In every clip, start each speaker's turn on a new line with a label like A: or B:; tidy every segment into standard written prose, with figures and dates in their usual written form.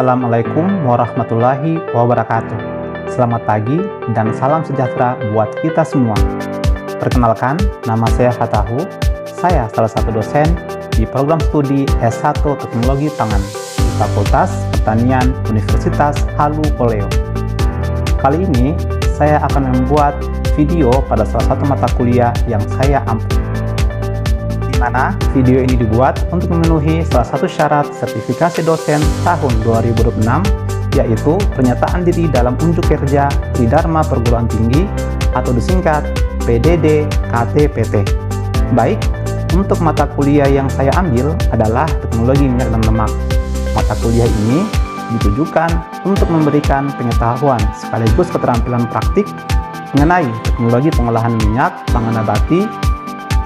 A: Assalamualaikum warahmatullahi wabarakatuh. Selamat pagi dan salam sejahtera buat kita semua. Perkenalkan, nama saya Fatahu. Saya salah satu dosen di program studi S1 Teknologi Pangan di Fakultas Pertanian Universitas Halu Oleo. Kali ini saya akan membuat video pada salah satu mata kuliah yang saya ampu, di mana video ini dibuat untuk memenuhi salah satu syarat sertifikasi dosen tahun 2026, yaitu pernyataan diri dalam unjuk kerja Tridharma Perguruan Tinggi atau disingkat PDD-KTPT. Baik, untuk mata kuliah yang saya ambil adalah Teknologi Minyak dan Lemak. Mata kuliah ini ditujukan untuk memberikan pengetahuan sekaligus keterampilan praktik mengenai teknologi pengolahan minyak, pangan nabati,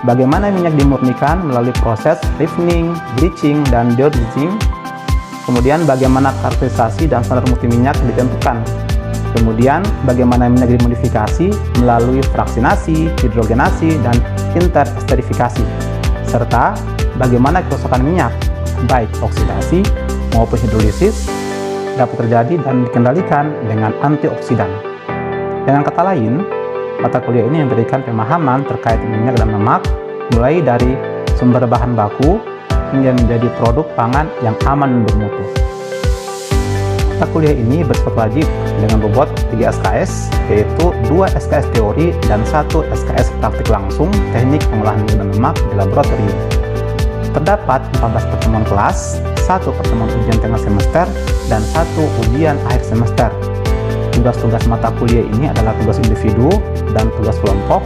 A: bagaimana minyak dimurnikan melalui proses refining, bleaching, dan deodorizing. Kemudian bagaimana karakterisasi dan standar mutu minyak ditentukan. Kemudian bagaimana minyak dimodifikasi melalui fraksinasi, hidrogenasi, dan interesterifikasi. Serta bagaimana kerusakan minyak, baik oksidasi maupun hidrolisis, dapat terjadi dan dikendalikan dengan antioksidan. Dengan kata lain, mata kuliah ini memberikan pemahaman terkait minyak dan lemak, mulai dari sumber bahan baku hingga menjadi produk pangan yang aman dan bermutu. Mata kuliah ini bersifat wajib dengan bobot 3 SKS, yaitu 2 SKS teori dan 1 SKS praktik langsung teknik pengolahan minyak dan lemak di laboratorium. Terdapat 14 pertemuan kelas, 1 pertemuan ujian tengah semester, dan 1 ujian akhir semester. Tugas-tugas mata kuliah ini adalah tugas individu dan tugas kelompok.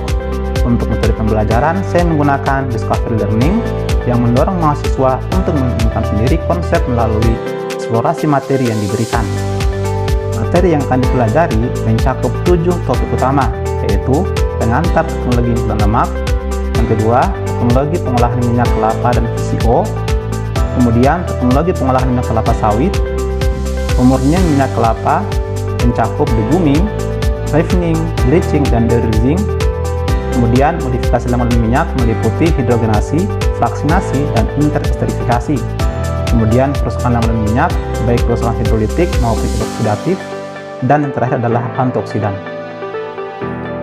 A: Untuk metode pembelajaran, saya menggunakan discovery learning yang mendorong mahasiswa untuk menemukan sendiri konsep melalui eksplorasi materi yang diberikan. Materi yang akan dipelajari mencakup 7 topik utama, yaitu pengantar teknologi minyak dan lemak, yang kedua, teknologi pengolahan minyak kelapa dan VCO, kemudian teknologi pengolahan minyak kelapa sawit, pemurnian minyak kelapa, mencakup degumming, refining, bleaching, dan deodorizing. Kemudian modifikasi lemak dan minyak meliputi hidrogenasi, fraksinasi, dan interesterifikasi. Kemudian kerusakan lemak dan minyak, baik kerusakan hidrolitik maupun oksidatif, dan yang terakhir adalah antioksidan.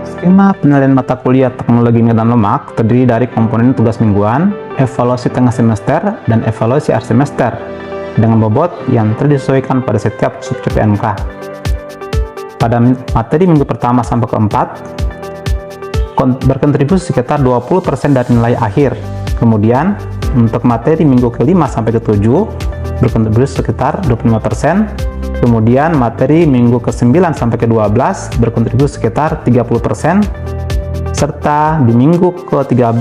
A: Skema penilaian mata kuliah teknologi minyak dan lemak terdiri dari komponen tugas mingguan, evaluasi tengah semester, dan evaluasi akhir semester dengan bobot yang terdisesuaikan pada setiap sub CPNK. Pada materi minggu pertama sampai keempat berkontribusi sekitar 20% dari nilai akhir. Kemudian untuk materi minggu kelima sampai ke-7 berkontribusi sekitar 25%. Kemudian materi minggu ke-9 sampai ke-12 berkontribusi sekitar 30%. Serta di minggu ke-13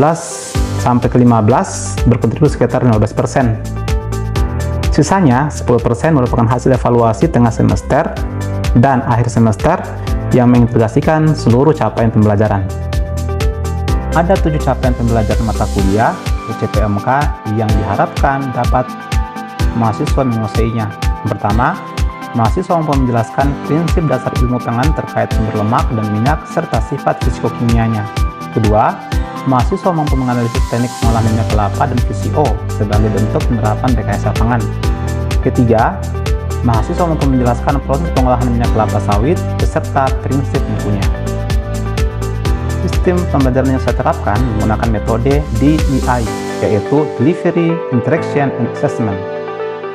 A: sampai ke-15 berkontribusi sekitar 15%. Sisanya 10% merupakan hasil evaluasi tengah semester dan akhir semester yang mengintegrasikan seluruh capaian pembelajaran. Ada 7 capaian pembelajaran mata kuliah CPMK yang diharapkan dapat mahasiswa menguasainya. Yang pertama, mahasiswa mampu menjelaskan prinsip dasar ilmu pangan terkait sumber lemak dan minyak serta sifat fisikokimianya. Kedua, mahasiswa mampu menganalisis teknik pengolahan minyak kelapa dan VCO sebagai bentuk penerapan rekayasa pangan. Ketiga, mahasiswa mampu menjelaskan proses pengolahan minyak kelapa sawit beserta prinsip mutunya. Sistem pembelajaran yang saya terapkan menggunakan metode DEI, yaitu Delivery, Interaction, and Assessment.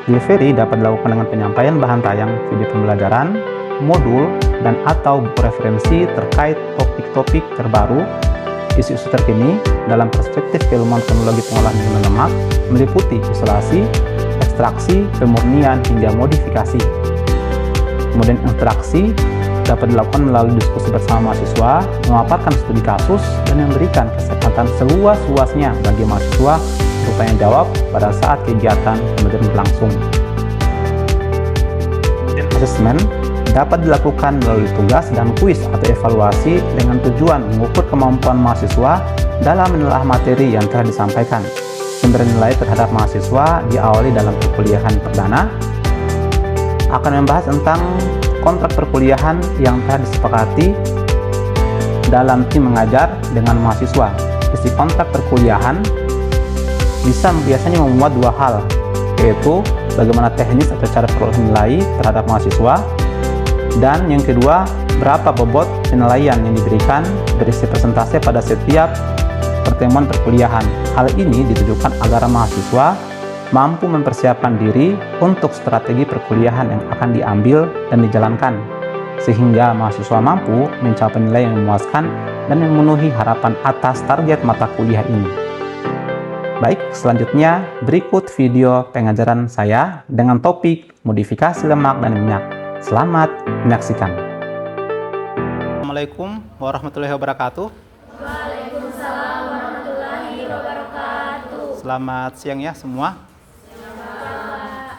A: Delivery dapat dilakukan dengan penyampaian bahan tayang video pembelajaran, modul, dan atau buku referensi terkait topik-topik terbaru, isu-isu terkini dalam perspektif keilmuan teknologi pengolahan minyak dan lemak, meliputi isolasi, ekstraksi, pemurnian, hingga modifikasi. Kemudian interaksi dapat dilakukan melalui diskusi bersama mahasiswa, memaparkan studi kasus, dan memberikan kesempatan seluas-luasnya bagi mahasiswa untuk tanya jawab pada saat kegiatan pembelajaran berlangsung. Kemudian asesmen dapat dilakukan melalui tugas dan kuis atau evaluasi dengan tujuan mengukur kemampuan mahasiswa dalam menelaah materi yang telah disampaikan. Pemberian nilai terhadap mahasiswa diawali dalam perkuliahan perdana, akan membahas tentang kontrak perkuliahan yang telah disepakati dalam tim mengajar dengan mahasiswa. Isi kontrak perkuliahan biasanya memuat 2 hal, yaitu bagaimana teknis atau cara perolahan nilai terhadap mahasiswa. Dan yang kedua, berapa bobot penilaian yang diberikan berisi persentase pada setiap pertemuan perkuliahan. Hal ini ditujukan agar mahasiswa mampu mempersiapkan diri untuk strategi perkuliahan yang akan diambil dan dijalankan, sehingga mahasiswa mampu mencapai nilai yang memuaskan dan memenuhi harapan atas target mata kuliah ini. Baik, selanjutnya berikut video pengajaran saya dengan topik modifikasi lemak dan minyak. Selamat menyaksikan. Assalamualaikum warahmatullahi wabarakatuh.
B: Waalaikumsalam warahmatullahi wabarakatuh.
A: Selamat siang ya semua.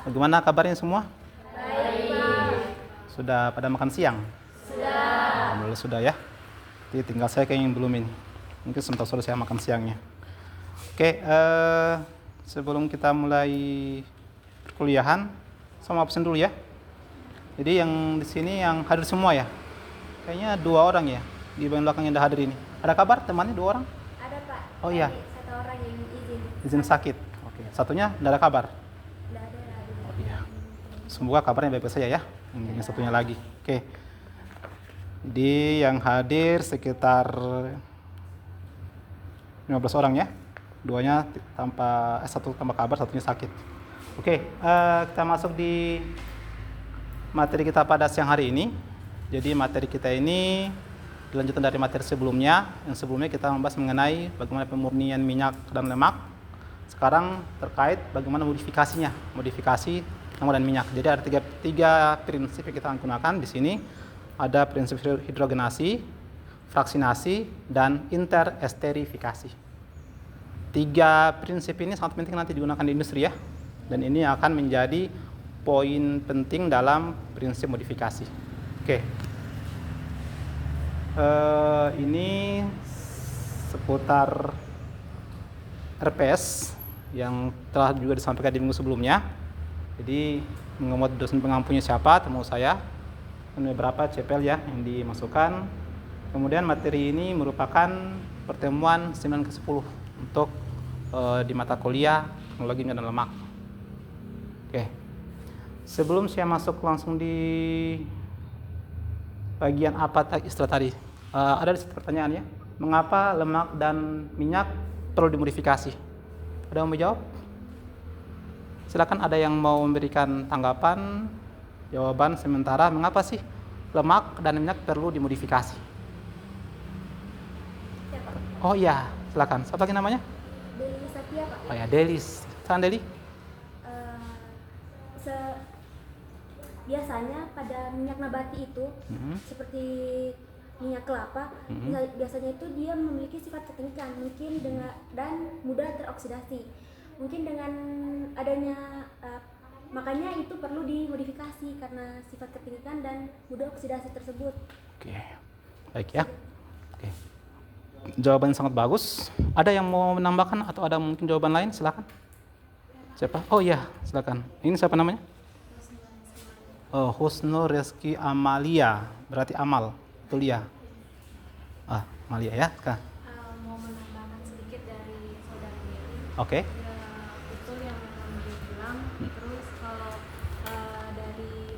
A: Bagaimana kabarnya semua?
B: Baik.
A: Sudah pada makan siang?
B: Sudah.
A: Alhamdulillah sudah ya. Jadi tinggal saya kayaknya yang belum ini. Mungkin sebentar sudah saya makan siangnya. Oke, sebelum kita mulai perkuliahan, sama absen dulu ya. Jadi yang di sini yang hadir semua ya. Kayaknya 2 orang ya di bagian belakang yang udah hadir ini. Ada kabar temannya 2 orang?
B: Ada Pak.
A: Oh iya.
B: 1 orang yang izin.
A: Izin sakit. Oke. Satunya tidak ada kabar.
B: Tidak ada.
A: Oh iya. Semoga kabarnya baik-baik saja ya. Yang satunya lagi. Oke. Jadi yang hadir sekitar 15 orang ya. 2-nya tanpa satu tanpa kabar, satunya sakit. Oke, kita masuk di materi kita pada siang hari ini. Jadi materi kita ini dilanjutkan dari materi sebelumnya. Yang sebelumnya kita membahas mengenai bagaimana pemurnian minyak dan lemak. Sekarang terkait bagaimana modifikasinya, modifikasi lemak dan minyak. Jadi ada tiga prinsip yang kita akan gunakan di sini. Ada prinsip hidrogenasi, fraksinasi, dan interesterifikasi. 3 prinsip ini sangat penting nanti digunakan di industri ya. Dan ini akan menjadi poin penting dalam prinsip modifikasi. Oke. Ini seputar RPS yang telah juga disampaikan di minggu sebelumnya. Jadi mengemot dosen pengampunya siapa, temu saya. Dan beberapa CPL ya yang dimasukkan. Kemudian materi ini merupakan pertemuan 9 ke 10 untuk di mata kuliah teknologi minyak dan lemak. Oke. Sebelum saya masuk langsung di bagian apa istilah tadi, ada pertanyaan ya, mengapa lemak dan minyak perlu dimodifikasi? Ada yang mau jawab? Silakan, ada yang mau memberikan tanggapan, jawaban sementara mengapa sih lemak dan minyak perlu dimodifikasi? Oh iya, silakan. Siapa lagi namanya?
B: Deli Satya Pak.
A: Oh ya, Delis. Salam Deli.
B: Biasanya pada minyak nabati itu seperti minyak kelapa, biasanya itu dia memiliki sifat kekenyalan, mungkin dan mudah teroksidasi. Mungkin dengan adanya makanya itu perlu dimodifikasi karena sifat kekenyalan dan mudah oksidasi tersebut.
A: Oke. Baik ya. Oke. Jawaban sangat bagus. Ada yang mau menambahkan atau ada mungkin jawaban lain? Silakan. Siapa? Oh iya, silakan. Ini siapa namanya? Oh, Husnul Reski Amalia, berarti Amal, betul ya? Amalia ya, Kak.
B: Mau menambahkan sedikit dari saudara Mary.
A: Oke.
B: Ya, betul yang memang dia bilang. Terus kalau dari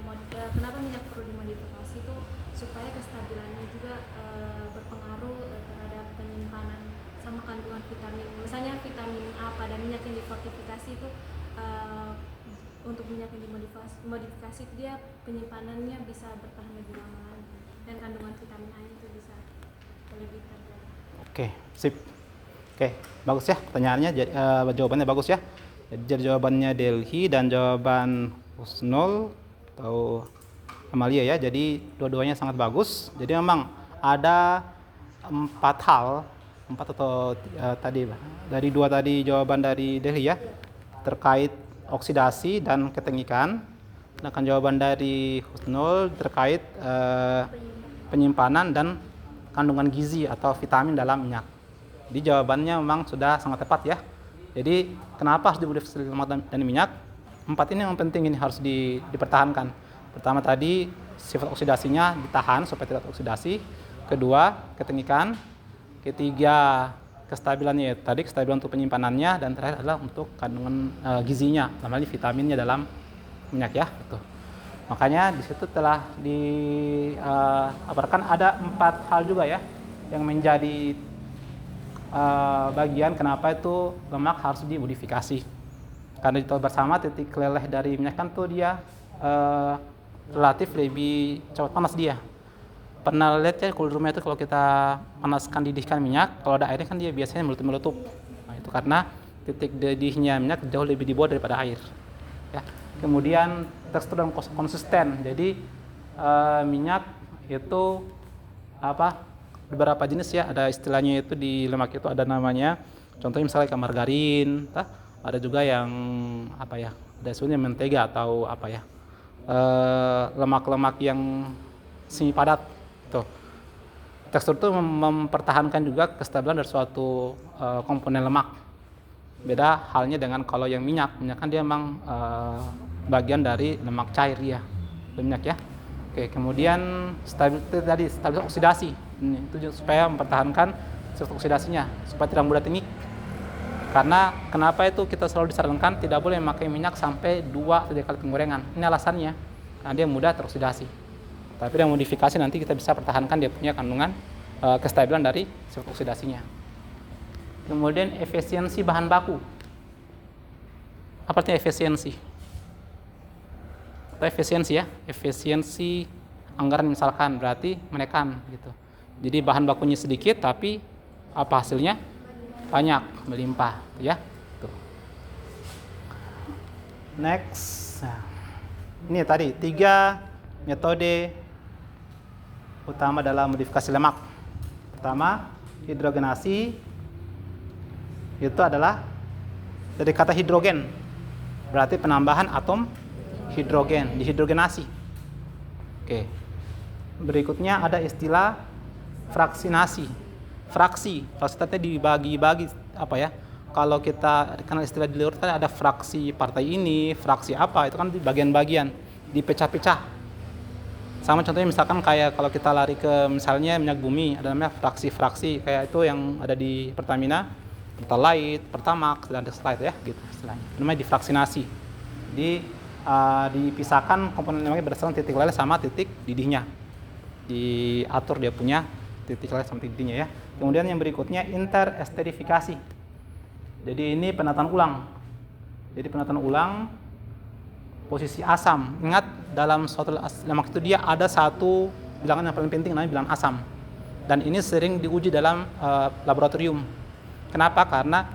B: kenapa minyak perlu dimodifikasi itu supaya kestabilannya juga berpengaruh terhadap penyimpanan sama kandungan vitamin. Misalnya vitamin A pada minyak yang difortifikasi itu untuk minyak yang dimodifikasi itu dia penyimpanannya bisa bertahan lebih lama lagi dan kandungan vitamin A itu bisa lebih terjaga.
A: Oke, sip. Oke, bagus ya pertanyaannya. Jadi, jawabannya bagus ya. Jadi jawabannya Delhi dan jawaban Husnul atau Amalia ya. Jadi dua-duanya sangat bagus. Jadi memang ada 4 atau tadi dari 2 tadi jawaban dari Delhi ya terkait oksidasi dan ketengikan. Sedangkan jawaban dari Husnul terkait penyimpanan dan kandungan gizi atau vitamin dalam minyak. Jadi jawabannya memang sudah sangat tepat ya. Jadi kenapa harus dimodifikasi lemak dan minyak? 4 ini yang penting, ini harus dipertahankan. Pertama tadi sifat oksidasinya ditahan supaya tidak oksidasi. Kedua, ketengikan. Ketiga, kestabilannya tadi, kestabilan untuk penyimpanannya. Dan terakhir adalah untuk kandungan gizinya, namanya vitaminnya dalam minyak ya. Gitu. Makanya di situ telah diabarkan ada 4 hal juga ya yang menjadi bagian kenapa itu lemak harus dimodifikasi. Karena ditahu bersama titik leleh dari minyak kan tuh dia relatif lebih cepat panas dia. Pernah lihat ya kalau di rumah itu kalau kita panaskan didihkan minyak, kalau ada airnya kan dia biasanya meletup-meletup. Nah, itu karena titik didihnya minyak jauh lebih di bawah daripada air. Ya. Kemudian tekstur dan konsisten. Jadi minyak itu beberapa jenis ya. Ada istilahnya itu di lemak itu ada namanya. Contohnya misalnya kayak margarin. Ada juga yang ada sebenarnya mentega atau lemak-lemak yang semi padat. Tuh. Tekstur itu mempertahankan juga kestabilan dari suatu komponen lemak. Beda halnya dengan kalau yang minyak kan dia memang bagian dari lemak cair ya, minyak ya. Oke, kemudian stabilitas oksidasi. Itu supaya mempertahankan struktur oksidasinya supaya tidak mudah tenyik. Karena kenapa itu kita selalu disarankan tidak boleh memakai minyak sampai 2-3 kali penggorengan. Ini alasannya, karena dia mudah teroksidasi. Tapi dengan modifikasi nanti kita bisa pertahankan dia punya kandungan kestabilan dari struktur oksidasinya. Kemudian efisiensi bahan baku. Apa artinya efisiensi? Atau efisiensi ya, efisiensi anggaran misalkan berarti menekan gitu. Jadi bahan bakunya sedikit tapi apa hasilnya? Banyak, melimpah ya. Tuh. Next. Nah, ini tadi 3 metode utama dalam modifikasi lemak. Pertama, hidrogenasi. Itu adalah dari kata hidrogen. Berarti penambahan atom hidrogen, dihidrogenasi. Oke. Berikutnya ada istilah fraksinasi. Fraksi tadi dibagi-bagi Kalau kita kenal istilah di luar kan ada fraksi partai ini, fraksi itu kan di bagian-bagian, dipecah-pecah. Sama contohnya misalkan kayak kalau kita lari ke misalnya minyak bumi, ada namanya fraksi-fraksi kayak itu yang ada di Pertamina, Pertalite, Pertamax dan Deslite ya gitu istilahnya. Namanya difraksinasi. Dipisahkan komponen lemaknya berdasarkan titik leleh sama titik didihnya. Diatur dia punya titik leleh sama titik didihnya ya. Kemudian yang berikutnya interesterifikasi. Jadi ini penataan ulang. Jadi penataan ulang posisi asam. Ingat dalam suatu lemak itu dia ada satu bilangan yang paling penting namanya bilangan asam. Dan ini sering diuji dalam laboratorium. Kenapa? Karena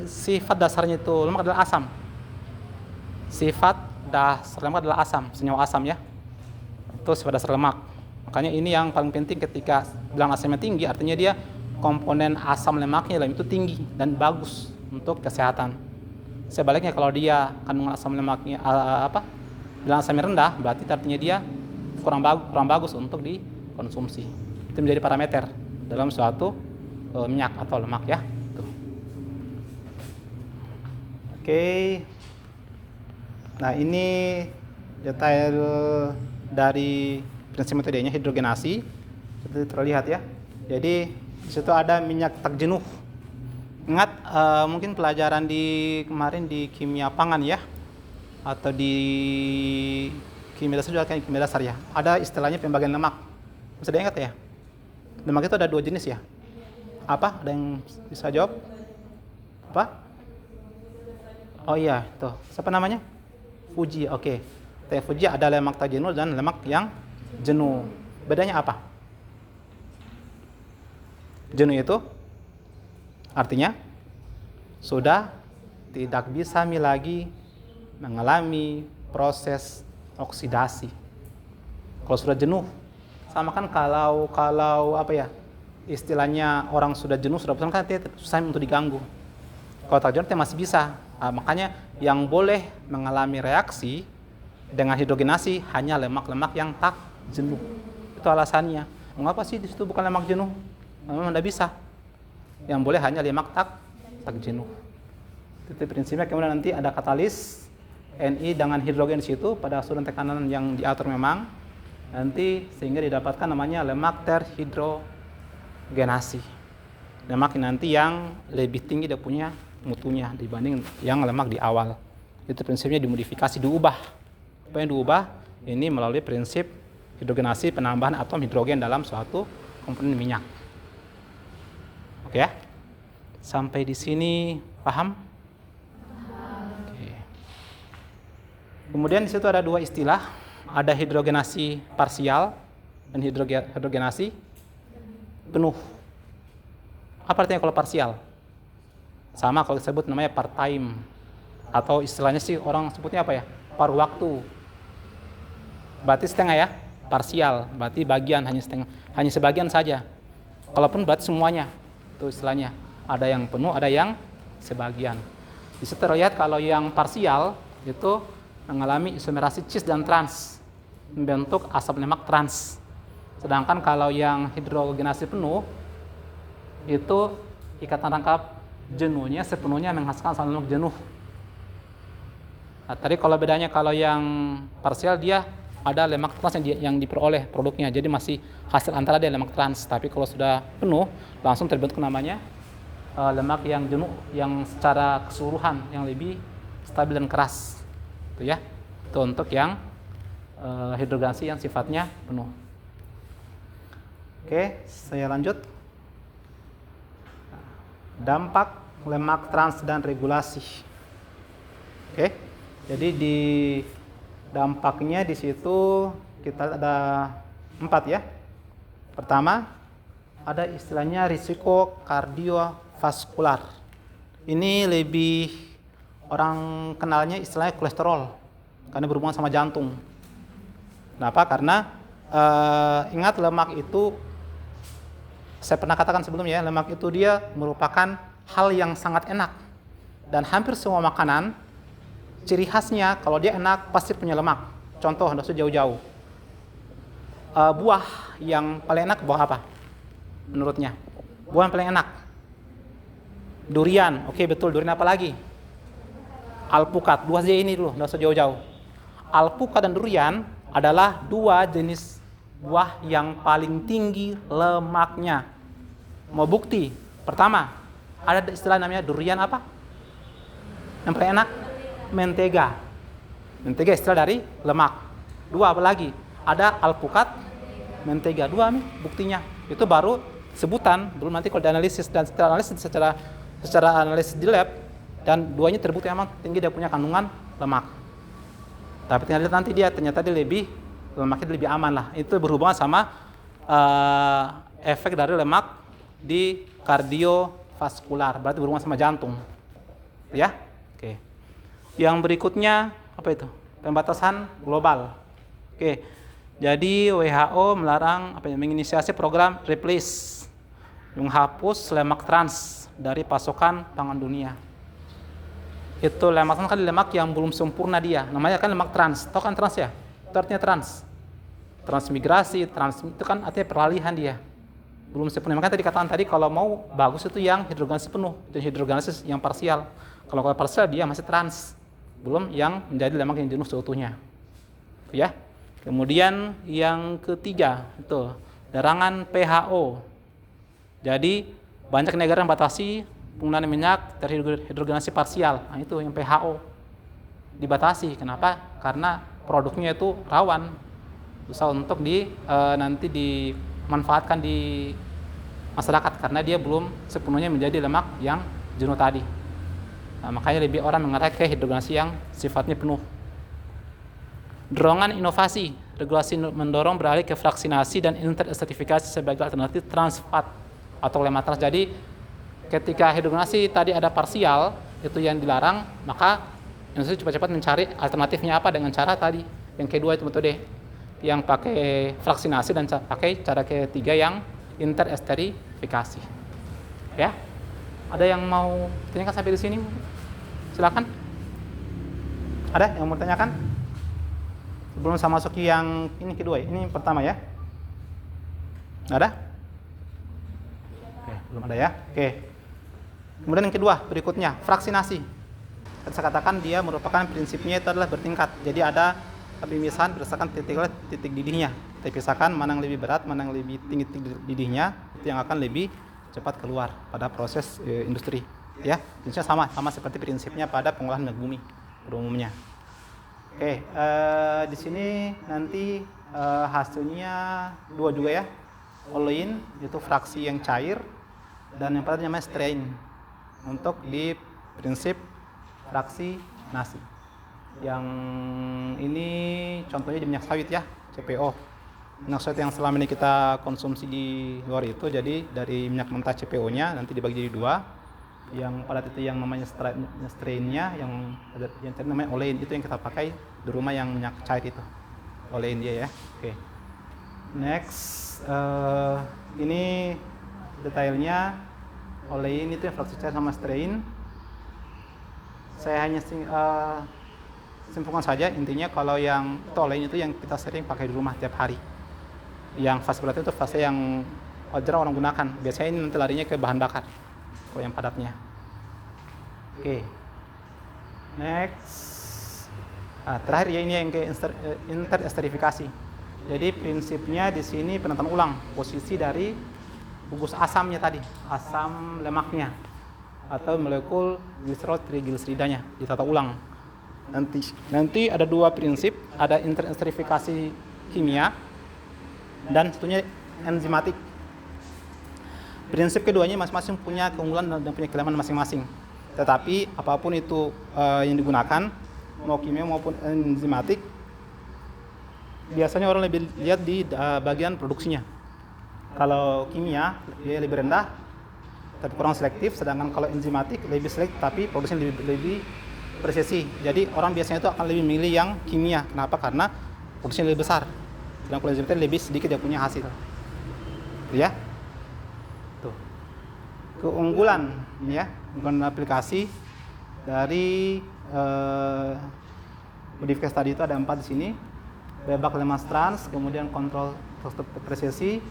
A: sifat dasarnya itu lemak adalah asam. Sifat dasar lemak adalah asam, senyawa asam ya. Itu sifat dasar lemak. Makanya ini yang paling penting ketika bilangan asamnya tinggi, artinya dia komponen asam lemaknya dalam itu tinggi dan bagus untuk kesehatan. Sebaliknya kalau dia kandungan asam lemaknya bilangan asamnya rendah, berarti artinya dia kurang bagus untuk dikonsumsi. Itu menjadi parameter dalam suatu minyak atau lemak ya. Tuh. Oke. Nah, ini detail dari prinsip metodenya hidrogenasi. Seperti terlihat ya. Jadi di situ ada minyak tak jenuh. Ingat mungkin pelajaran kemarin di kimia pangan ya, atau di kimia dasar juga kan kimia dasar ya. Ada istilahnya pembagian lemak. Bisa diingat ya? Lemak itu ada 2 jenis ya. Apa? Ada yang bisa jawab? Apa? Oh iya, tuh. Siapa namanya? Fuji. Oke. Fuji ada lemak tak jenuh dan lemak yang jenuh. Bedanya apa? Jenuh itu artinya sudah tidak bisa lagi mengalami proses oksidasi. Kalau sudah jenuh, sama kan kalau istilahnya orang sudah jenuh, sudah bosan kan susah untuk diganggu. Kalau tak jenuh masih bisa. Makanya yang boleh mengalami reaksi dengan hidrogenasi hanya lemak-lemak yang tak jenuh. Itu alasannya. Mengapa sih di situ bukan lemak jenuh? Memang tidak bisa. Yang boleh hanya lemak tak jenuh. Itu prinsipnya. Kemudian nanti ada katalis Ni dengan hidrogen di situ pada asuran tekanan yang diatur memang nanti sehingga didapatkan namanya lemak terhidrogenasi. Lemak nanti yang lebih tinggi dia punya mutunya dibanding yang lemak di awal. Itu prinsipnya dimodifikasi, diubah Apa yang diubah? Ini melalui prinsip hidrogenasi, penambahan atom hidrogen dalam suatu komponen minyak. Oke ya? Sampai di sini paham? Oke. Kemudian di situ ada dua istilah, ada hidrogenasi parsial dan hidrogenasi penuh. Apa artinya kalau parsial? Sama kalau disebut namanya part time, atau istilahnya sih orang sebutnya apa ya? Paruh waktu. Berarti setengah ya, parsial, berarti bagian, hanya setengah, hanya sebagian saja. Kalaupun berarti semuanya, itu istilahnya. Ada yang penuh, ada yang sebagian. Di situ terlihat kalau yang parsial itu mengalami isomerasi cis dan trans, membentuk asam lemak trans. Sedangkan kalau yang hidrogenasi penuh itu ikatan rangkap jenuhnya sepenuhnya menghasilkan asam lemak jenuh. Nah, tadi kalau bedanya kalau yang parsial dia ada lemak trans yang diperoleh produknya, jadi masih hasil antara dia lemak trans. Tapi kalau sudah penuh langsung terbentuk namanya lemak yang jenuh yang secara keseluruhan yang lebih stabil dan keras. Itu ya. Itu untuk yang hidrogenasi yang sifatnya penuh. Oke, saya lanjut. Dampak lemak trans dan regulasi. Oke. Jadi di dampaknya di situ kita ada 4 ya. Pertama, ada istilahnya risiko kardiovaskular. Ini lebih orang kenalnya istilahnya kolesterol karena berhubungan sama jantung. Kenapa? Karena ingat lemak itu, saya pernah katakan sebelumnya, lemak itu dia merupakan hal yang sangat enak. Dan hampir semua makanan, ciri khasnya kalau dia enak pasti punya lemak. Contoh, nggak usah jauh-jauh. Buah yang paling enak buah apa? Menurutnya? Buah yang paling enak? Durian. Oke, betul. Durian apa lagi? Alpukat. 2 aja ini dulu, nggak usah jauh-jauh. Alpukat dan durian adalah 2 jenis buah yang paling tinggi lemaknya. Mau bukti? Pertama, ada istilah namanya durian apa? Yang paling enak? Mentega. Mentega istilah dari lemak. 2 apa lagi? Ada alpukat, mentega. 2 nih buktinya. Itu baru sebutan, belum nanti kalau dianalisis dan secara analisis di lab, dan 2-nya terbukti memang tinggi dia punya kandungan lemak. Tapi tinggal lihat nanti dia ternyata dia lemaknya lebih aman lah. Itu berhubungan sama efek dari lemak di kardiovaskular, berarti berhubungan sama jantung. Ya? Oke. Yang berikutnya apa itu? Pembatasan global. Oke. Jadi WHO melarang menginisiasi program Replace, menghapus lemak trans dari pasokan pangan dunia. Itu lemak trans kan lemak yang belum sempurna dia. Namanya kan lemak trans. Tahu kan trans ya? Itu artinya trans. Transmigrasi, itu kan artinya peralihan dia. Belum sempurna. Makanya tadi katakan tadi kalau mau bagus itu yang hidrogenasi penuh, itu hidrogenasi yang parsial. Kalau parsial dia masih trans. Belum yang menjadi lemak yang jenuh seutuhnya. Ya. Kemudian yang ketiga itu larangan PHO. Jadi banyak negara yang batasi penggunaan minyak dari hidrogenasi parsial. Nah, itu yang PHO dibatasi. Kenapa? Karena produknya itu rawan bisa untuk nanti dimanfaatkan di masyarakat karena dia belum sepenuhnya menjadi lemak yang jenuh tadi. Nah, makanya lebih orang mengarah ke hidrogenasi yang sifatnya penuh. Dorongan inovasi, regulasi mendorong beralih ke fraksinasi dan interstratifikasi sebagai alternatif trans fat atau lemak trans. Jadi ketika hidrogenasi tadi ada parsial, itu yang dilarang, maka industri cepat-cepat mencari alternatifnya apa dengan cara tadi. Yang kedua itu metode yang pakai fraksinasi dan pakai cara ketiga yang interesterifikasi. Ya, ada yang mau tanyakan sampai di sini? Silakan. Ada yang mau tanyakan? Sebelum saya masuk yang ini kedua, ini pertama ya. Ada? Oke, belum ada ya. Oke. Kemudian yang kedua, berikutnya, fraksinasi. Saya katakan dia merupakan prinsipnya itu adalah bertingkat. Jadi ada pemisahan berdasarkan titik didihnya. Kita pisahkan mana yang lebih berat, mana yang lebih tinggi titik didihnya, itu yang akan lebih cepat keluar pada proses industri. Ya, prinsipnya sama seperti prinsipnya pada pengolahan minyak bumi pada umumnya. Oke, di sini nanti hasilnya dua juga ya. Olein itu fraksi yang cair dan yang pada namanya strain untuk di prinsip fraksi nasi. Yang ini contohnya di minyak sawit ya, CPO. Minyak sawit yang selama ini kita konsumsi di luar itu, jadi dari minyak mentah CPO-nya nanti dibagi jadi dua. Yang padat itu yang namanya strain-nya, yang namanya olein, itu yang kita pakai di rumah yang minyak cair itu. Olein dia ya. Oke. Next, ini detailnya olein itu yang fraksi cair sama strain. Saya hanya simpulkan saja, intinya kalau yang olein itu yang kita sering pakai di rumah tiap hari. Yang fase berat itu fase yang wajar orang gunakan. Biasanya ini nanti larinya ke bahan bakar kalau yang padatnya. Oke. Next. Terakhir ya, ini yang ke interesterifikasi. Jadi prinsipnya di sini penataan ulang posisi dari gugus asamnya tadi, asam lemaknya atau molekul gliserol triglyceridanya ditata ulang. Nanti ada dua prinsip, ada interesterifikasi kimia dan tentunya enzimatik. Prinsip keduanya masing-masing punya keunggulan dan punya kelemahan masing-masing. Tetapi apapun itu yang digunakan, mau kimia maupun enzimatik, biasanya orang lebih lihat di bagian produksinya. Kalau kimia dia lebih rendah, tapi kurang selektif, sedangkan kalau enzimatik lebih selektif, tapi produksinya lebih presisi. Jadi orang biasanya itu akan lebih milih yang kimia. Kenapa? Karena produksinya lebih besar. Sedangkan kalau enzimatik lebih sedikit dia punya hasil. Ya. Tuh. Keunggulan ya, keunggulan aplikasi dari modifikasi tadi itu ada 4 di sini. Bebak lemas trans, kemudian kontrol presisi,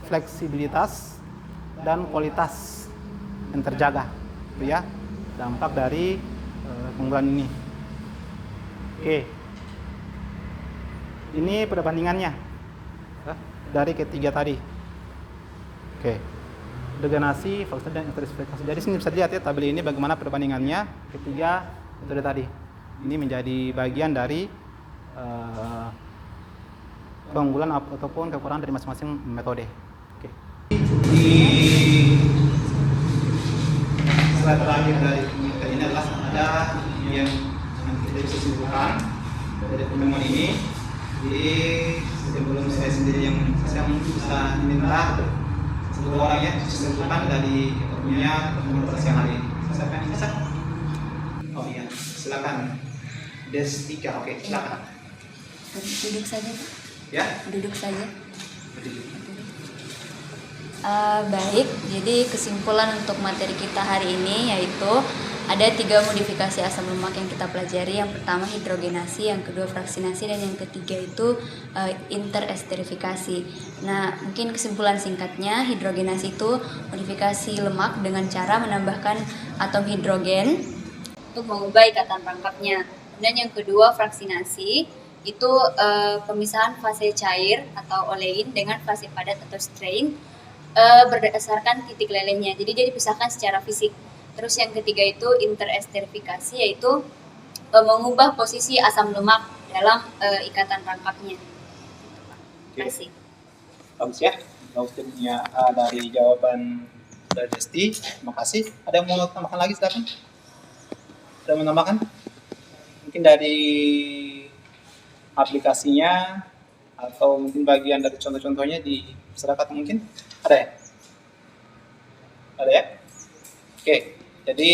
A: fleksibilitas, dan kualitas yang terjaga. Itu ya dampak dari keunggulan ini. Oke. Ini perbandingannya dari ketiga tadi. Oke. Degenasi, faktor dan interesterifikasi. Jadi sini bisa dilihat ya tabel ini bagaimana perbandingannya ketiga metode tadi. Ini menjadi bagian dari keunggulan ataupun kekurangan dari masing-masing metode. Oke. Di slide terakhir dari penelitian ini adalah ada yang kita bisa simpulkan dari pertemuan ini. Jadi sebelum saya sendiri yang saya mungkin bisa minta satu orang ya simpulkan dari punya pertemuan pada siang hari ini. Siapa yang bisa? Oh iya, silakan. Des 3, oke, silakan.
C: Duduk saja, Pak.
A: Ya?
C: Duduk saja. Baik, jadi kesimpulan untuk materi kita hari ini yaitu ada 3 modifikasi asam lemak yang kita pelajari. Yang pertama hidrogenasi, yang kedua fraksinasi, dan yang ketiga itu interesterifikasi. Nah, mungkin kesimpulan singkatnya, hidrogenasi itu modifikasi lemak dengan cara menambahkan atom hidrogen untuk mengubah ikatan rangkapnya. Dan yang kedua fraksinasi itu pemisahan fase cair atau olein dengan fase padat atau strain berdasarkan titik lelehnya. Jadi dia dipisahkan secara fisik. Terus yang ketiga itu interesterifikasi, yaitu mengubah posisi asam lemak dalam ikatan rangkapnya. Terima kasih.
A: Bagus ya. Bagus punya dari jawaban dari Desti. Terima kasih. Ada yang mau tambahkan lagi silakan? Ada yang mau tambahkan? Mungkin dari aplikasinya atau mungkin bagian dari contoh-contohnya di masyarakat mungkin ada ya? Ada ya? Oke, jadi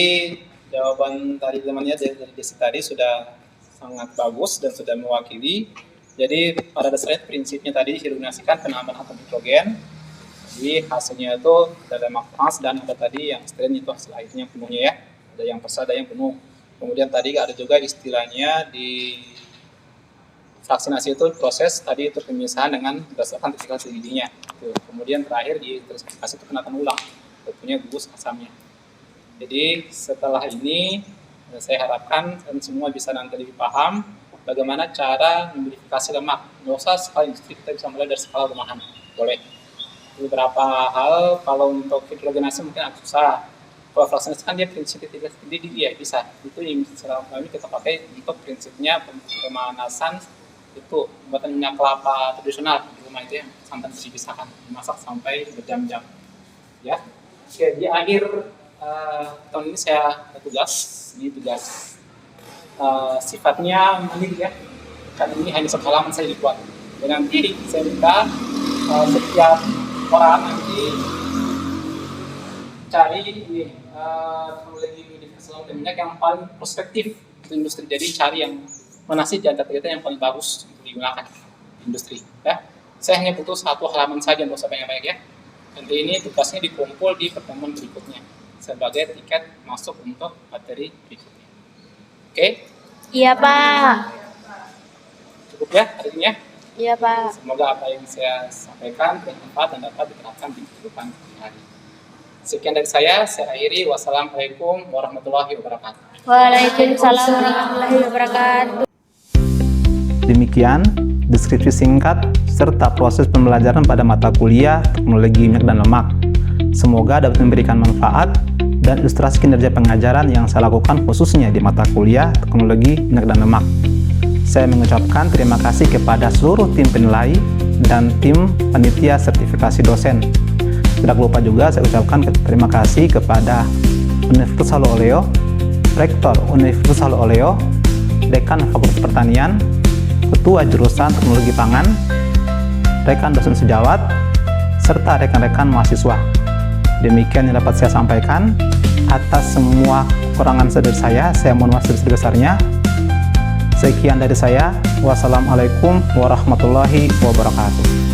A: jawaban tadi temannya dari Desi tadi sudah sangat bagus dan sudah mewakili. Jadi pada dasarnya prinsipnya tadi hidrogenasikan penambahan atom hidrogen. Jadi hasilnya itu ada lemak trans dan ada tadi yang strain itu hasil akhirnya penuhnya ya. Ada yang persa, ada yang penuh. Kemudian tadi ada juga istilahnya di vaksinasi itu proses tadi itu pemisahan dengan berdasarkan titik giginya. Kemudian terakhir di interesterifikasi itu penataan ulang, tentunya gugus asamnya. Jadi setelah ini saya harapkan semua bisa nanti lebih paham bagaimana cara memodifikasi lemak. Nggak usah skala industri, kita bisa mulai dari skala rumahan, boleh. Beberapa hal kalau untuk hidrogenasi mungkin agak susah.
D: Kalau vaksinasi kan dia prinsipnya tidak, jadi dia bisa. Itu yang selama kami kita pakai untuk prinsipnya pemanasan itu pembuatan minyak kelapa tradisional di rumah itu yang santan dipisahkan, dimasak sampai berjam-jam. Ya, oke, di akhir tahun ini saya ada tugas, ini tugas sifatnya mandiri ya. Karena ini hanya satu halaman saya dibuat. Dan nanti saya minta setiap orang nanti cari ini teknologi modifikasi dan minyak yang paling prospektif untuk industri. Jadi cari yang mana sih di antara kita yang paling bagus untuk digunakan di industri. Ya, saya hanya butuh satu halaman saja, nggak usah banyak-banyak ya. Nanti ini tugasnya dikumpul di pertemuan berikutnya sebagai tiket masuk untuk materi berikutnya. Oke?
C: Iya, Pak.
D: Cukup ya hari ini ya?
C: Iya, Pak.
D: Semoga apa yang saya sampaikan bermanfaat dan dapat diterapkan di kehidupan sehari-hari. Sekian dari saya akhiri. Wassalamualaikum warahmatullahi wabarakatuh.
C: Waalaikumsalam warahmatullahi wabarakatuh.
A: Demikian deskripsi singkat serta proses pembelajaran pada mata kuliah Teknologi Minyak dan Lemak. Semoga dapat memberikan manfaat dan ilustrasi kinerja pengajaran yang saya lakukan khususnya di mata kuliah Teknologi Minyak dan Lemak. Saya mengucapkan terima kasih kepada seluruh tim penilai dan tim panitia sertifikasi dosen. Tidak lupa juga saya ucapkan terima kasih kepada Universitas Salo Oleo, Rektor Universitas Salo Oleo, Dekan Fakultas Pertanian, Ketua Jurusan Teknologi Pangan, rekan dosen sejawat, serta rekan-rekan mahasiswa. Demikian yang dapat saya sampaikan. Atas semua kekurangan dari saya mohon maaf sebesar-besarnya. Sekian dari saya. Wassalamualaikum warahmatullahi wabarakatuh.